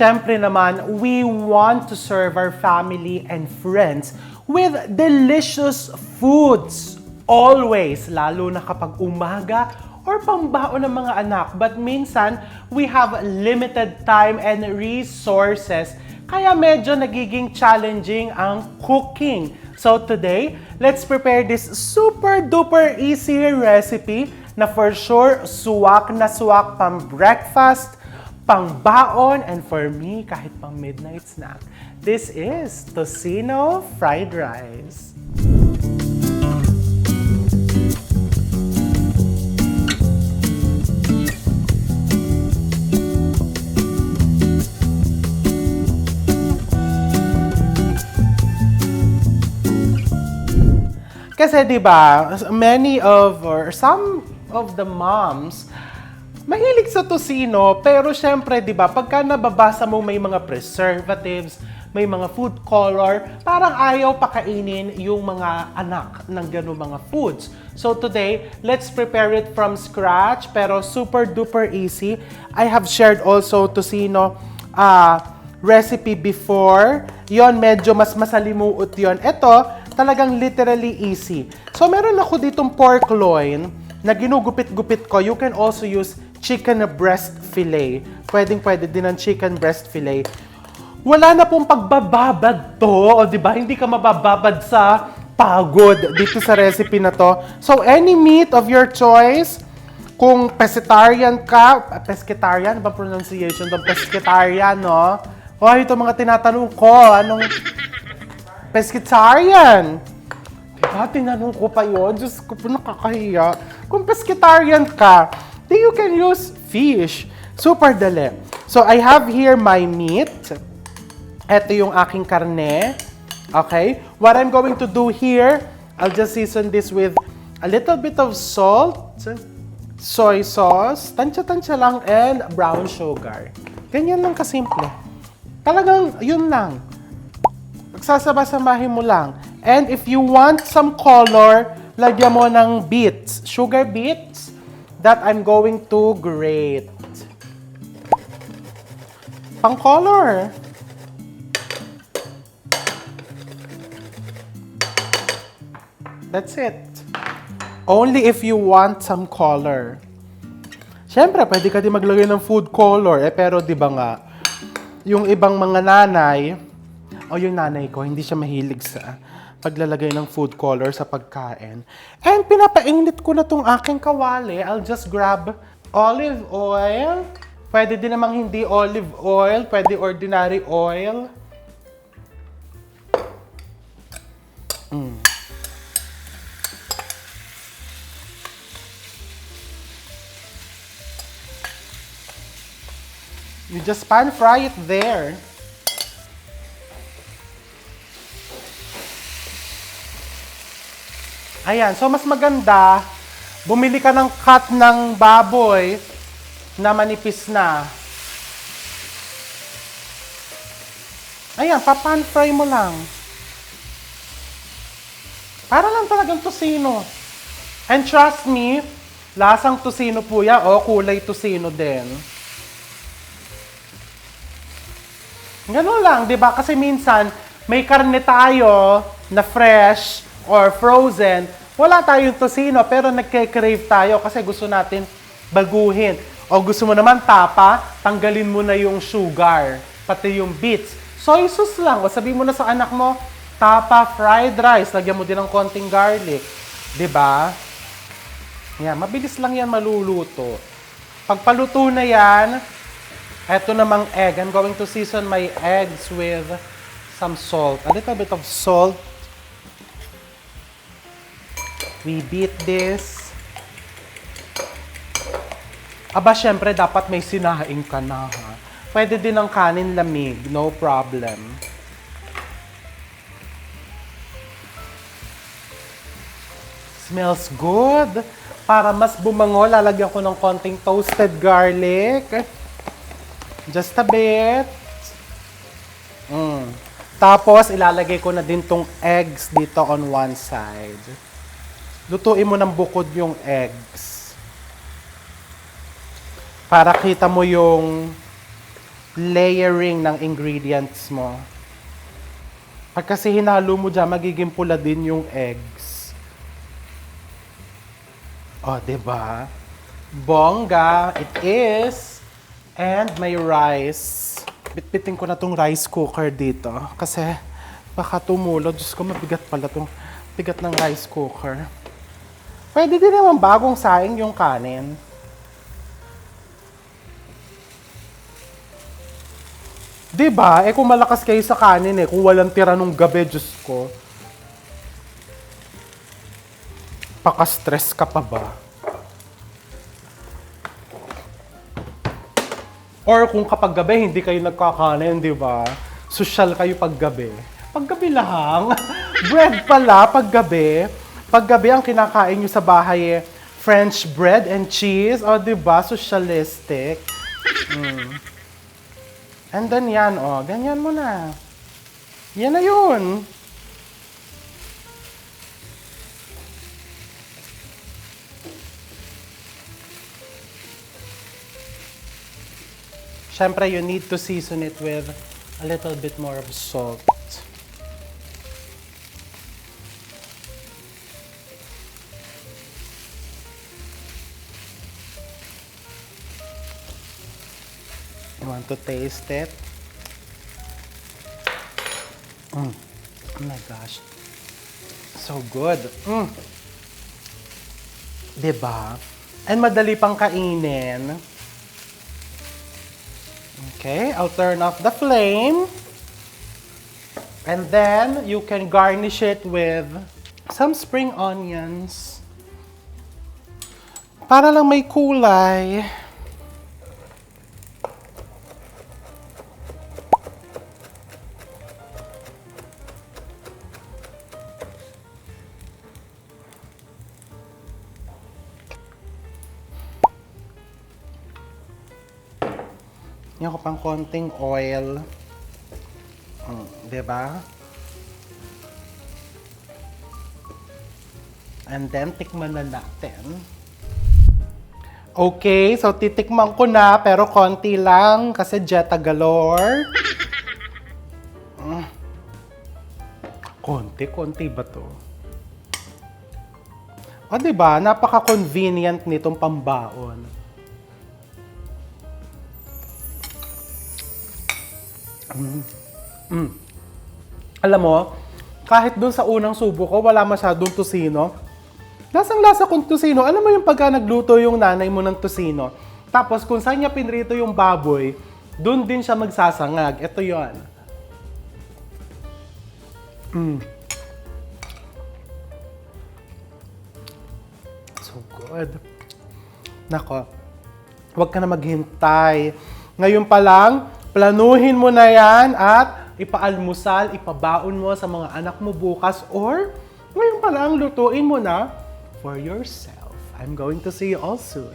syempre naman, we want to serve our family and friends with delicious foods. Always, lalo na kapag umaga or pambaon ng mga anak. But minsan, we have limited time and resources, kaya medyo nagiging challenging ang cooking. So today, let's prepare this super duper easy recipe na for sure suwak na suwak pang breakfast, pang baon, and for me, kahit pang midnight snack. This is tocino fried rice. Kasi 'di ba, some of the moms mahilig sa tocino, pero syempre 'di ba, pagka nababasa mo may mga preservatives, may mga food color, parang ayaw pakainin yung mga anak ng gano'ng mga foods. So today, let's prepare it from scratch, pero super duper easy. I have shared also tocino recipe before. Yon, medyo mas masalimuot yon. Ito, talagang literally easy. So meron ako ditong pork loin na ginugupit-gupit ko. You can also use chicken breast fillet. Pwedeng-pwede din ang chicken breast fillet. Wala na pong pagbababad to, o di ba? Hindi ka mabababad sa pagod dito sa recipe na to. So any meat of your choice, kung pescatarian ka, pescatarian ba pronunciation doon? Pescatarian, no? O ito mga tinatanong ko, anong pescatarian? Diba, tinanong ko pa yun. Diyos ko po, nakakahiya. Kung pescatarian ka, then you can use fish. Super dali. So, I have here my meat. Ito yung aking karne. Okay? What I'm going to do here, I'll just season this with a little bit of salt, soy sauce, tansya-tansya lang, and brown sugar. Ganyan lang kasimple. Talagang, yun lang. Pagsasama-samahin mo lang. And if you want some color, lagyan mo ng beets, sugar beets, that I'm going to grate. Pang color. That's it. Only if you want some color. Siyempre, pwede ka din maglagay ng food color. Pero di ba nga, yung ibang mga nanay, o yung nanay ko, hindi siya mahilig sa paglalagay ng food color sa pagkain. And pinapainit ko na tong aking kawali. I'll just grab olive oil. Pwede din namang hindi olive oil. Pwede ordinary oil. You just pan fry it there. Ayan, so mas maganda, bumili ka ng cut ng baboy na manipis na. Ayan, papan fry mo lang. Para lang talagang tocino. And trust me, lasang tocino po yan, o kulay tocino din. Ganun lang, di ba? Kasi minsan, may karne tayo na fresh or frozen. Wala tayong tocino, pero nagke-crave tayo kasi gusto natin baguhin. O gusto mo naman tapa, tanggalin mo na yung sugar, pati yung beets. Soy sauce lang. O sabihin mo na sa anak mo, tapa fried rice. Lagyan mo din ng konting garlic. Di ba? Yan, mabilis lang yan maluluto. Pagpaluto na yan, eto namang egg. I'm going to season my eggs with some salt. A little bit of salt. We beat this. Aba, syempre, dapat may sinaing ka na, ha? Pwede din ng kanin lamig. No problem. Smells good. Para mas bumango, lalagyan ko ng konting toasted garlic. Just a bit. Tapos, ilalagay ko na din tong eggs dito on one side. Lutuin mo ng bukod yung eggs. Para kita mo yung layering ng ingredients mo. Pag kasi hinalo mo dyan, magiging pula din yung eggs. O, diba? Bongga, it is. And may rice. Bitbitin ko na tong rice cooker dito. Kasi baka tumulo. Diyos ko, mabigat pala tong bigat ng rice cooker. Pwede din naman bagong saing yung kanin. Diba? Eh kung malakas kayo sa kanin kung walang tira nung gabi, Diyos ko. Paka-stress ka pa ba? Or kung kapag gabi, hindi kayo nagkakanin, di ba? Social kayo pag gabi. Pag gabi lang. Bread pala, pag gabi. Pag gabi ang kinakain nyo sa bahay French bread and cheese. O, di ba? Socialistic. And then yan, ganyan mo na. Yan na yun. Siyempre, you need to season it with a little bit more of salt. You want to taste it? Oh my gosh. So good. Diba? And madali pang kainin. Okay, I'll turn off the flame. And then, you can garnish it with some spring onions. Para lang may kulay. Yan ko pang konting oil. Diba? And then, tikman na natin. Okay, so titikman ko na, pero konti lang kasi Jetta galore. Konti ba to? O, diba? Napaka-convenient nitong pambaon. Alam mo, kahit dun sa unang subo ko, wala masyadong tosino. Lasang-lasa kung tosino. Alam mo yung pagka nagluto yung nanay mo ng tosino, tapos kung saan niya pinrito yung baboy, dun din siya magsasangag. Ito yon. So good. Nako, huwag ka na maghintay. Ngayon pa lang, planuhin mo na yan at ipaalmusal, ipabaon mo sa mga anak mo bukas or ngayon pa lang lutuin mo na for yourself. I'm going to see you all soon.